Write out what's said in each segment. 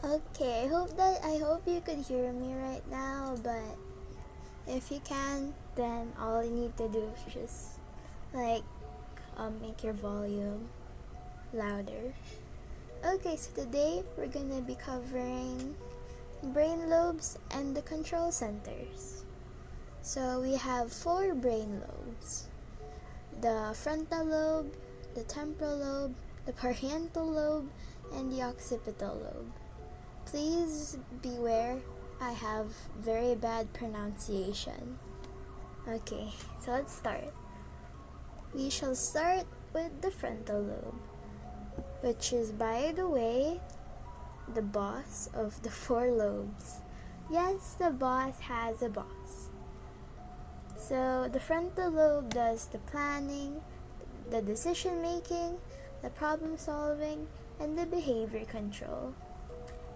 Okay, I hope you could hear me right now, but if you can, then all you need to do is just like make your volume louder. Okay, so today we're gonna be covering brain lobes and the control centers. So we have 4 brain lobes: the frontal lobe, the temporal lobe, the pariental lobe, and the occipital lobe. Please beware, I have very bad pronunciation. Okay, so let's start. We shall start with the frontal lobe, which is, by the way, the boss of the 4 lobes. Yes, the boss has a boss. So the frontal lobe does the planning, the decision making, the problem solving, and the behavior control.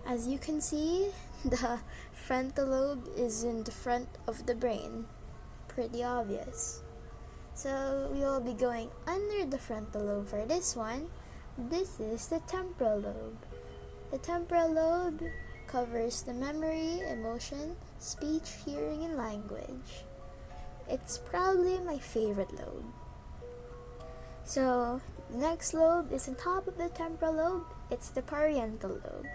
As you can see, the frontal lobe is in the front of the brain. Pretty obvious. So we will be going under the frontal lobe for this one. This is the temporal lobe. The temporal lobe covers the memory, emotion, speech, hearing, and language. It's probably my favorite lobe. So the next lobe is on top of the temporal lobe. It's the pariental lobe.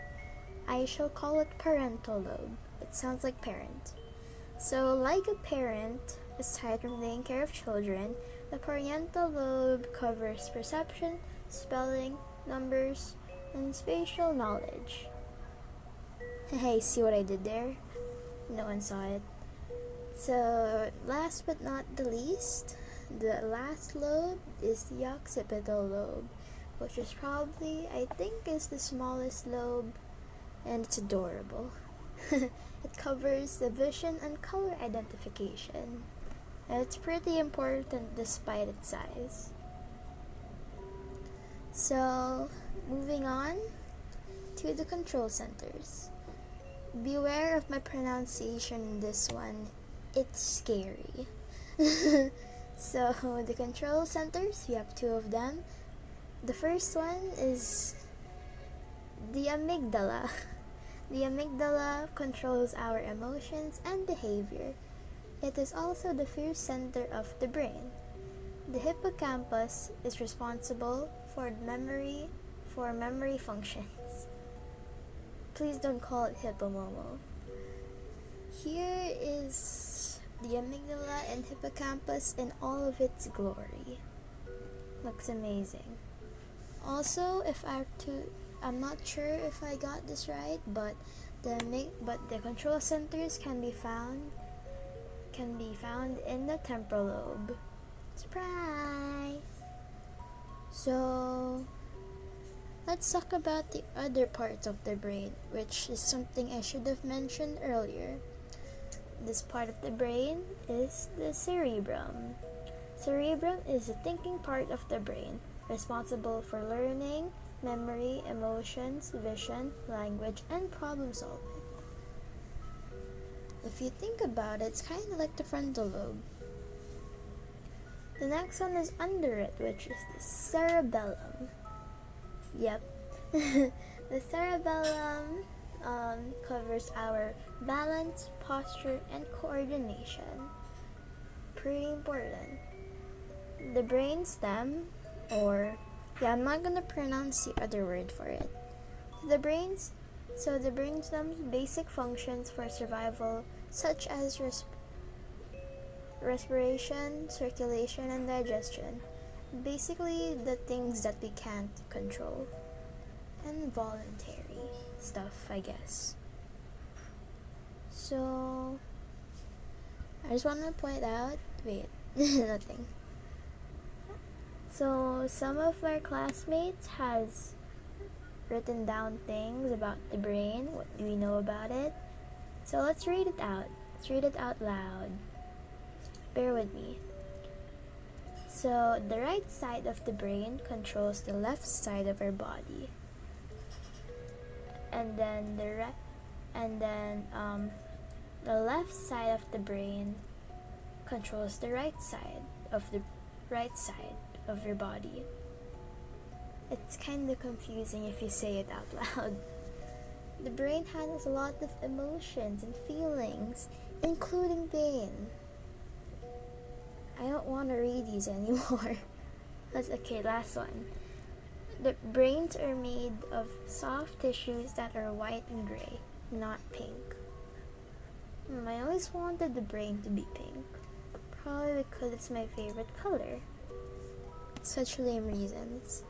I shall call it parental lobe. It sounds like parent. So like a parent, aside from taking care of children, the pariental lobe covers perception, spelling, numbers, and spatial knowledge. Hey, see what I did there? No one saw it. So last but not the least, the last lobe is the occipital lobe, which is probably, I think, is the smallest lobe, and it's adorable. It covers the vision and color identification, and it's pretty important despite its size. So, moving on to the control centers. Beware of my pronunciation in this one, it's scary. So, the control centers, we have 2 of them. The first one is the amygdala. The amygdala controls our emotions and behavior. It is also the fear center of the brain. The hippocampus is responsible for memory functions. Please don't call it hippomomo. Here is the amygdala and hippocampus in all of its glory. Looks amazing. Also, I'm not sure if I got this right, but the control centers can be found in the temporal lobe. Surprise! So let's talk about the other parts of the brain, which is something I should have mentioned earlier. This part of the brain is the cerebrum. Cerebrum is the thinking part of the brain, responsible for learning, memory, emotions, vision, language, and problem solving. If you think about it, it's kind of like the frontal lobe. The next one is under it, which is the cerebellum. Yep. The cerebellum covers our balance, posture, and coordination. Pretty important. The brain stem, I'm not gonna pronounce the other word for it. The brain stem's basic functions for survival, such as respiration, circulation, and digestion. Basically, the things that we can't control. And voluntary stuff, I guess. So, I just want to point out, nothing. So, some of our classmates has written down things about the brain. What do we know about it? So let's read it out. Let's read it out loud. Bear with me. So, the right side of the brain controls the left side of our body. And then the left side of the brain controls the right side of your body. It's kind of confusing if you say it out loud. The brain handles a lot of emotions and feelings, including pain. I don't want to read these anymore. Okay, last one. The brains are made of soft tissues that are white and gray, not pink. I always wanted the brain to be pink. Probably because it's my favorite color. Such lame reasons.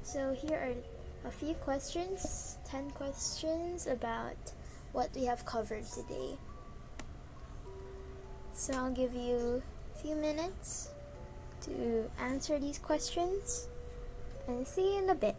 So here are a few questions, 10 questions about what we have covered today. So I'll give you a few minutes to answer these questions and see you in a bit.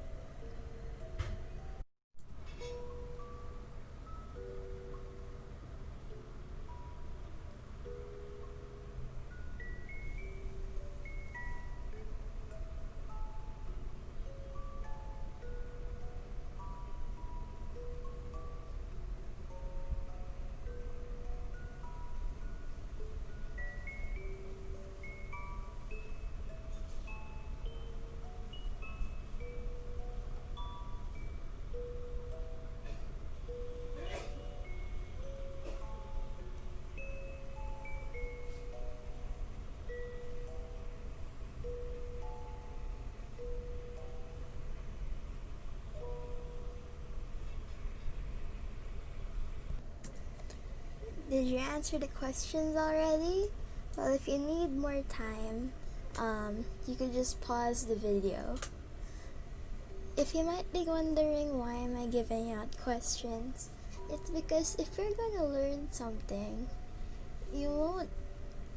Did you answer the questions already? Well, if you need more time, you could just pause the video. If you might be wondering why am I giving out questions, it's because if you're gonna learn something, you won't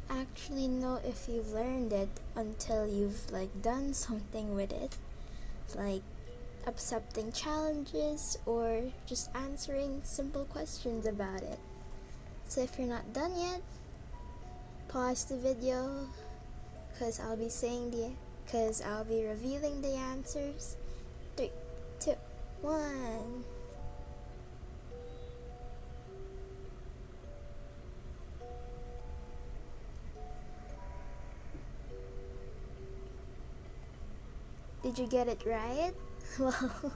actually know if you've learned it until you've done something with it, like accepting challenges or just answering simple questions about it. So if you're not done yet, pause the video, because I'll be revealing the answers. 3, 2, 1. Did you get it right? Well,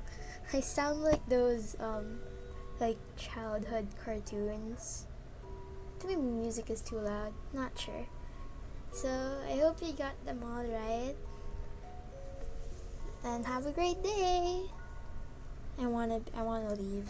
I sound like those childhood cartoons. Maybe music is too loud, not sure. So I hope you got them all right. And have a great day. I wanna leave.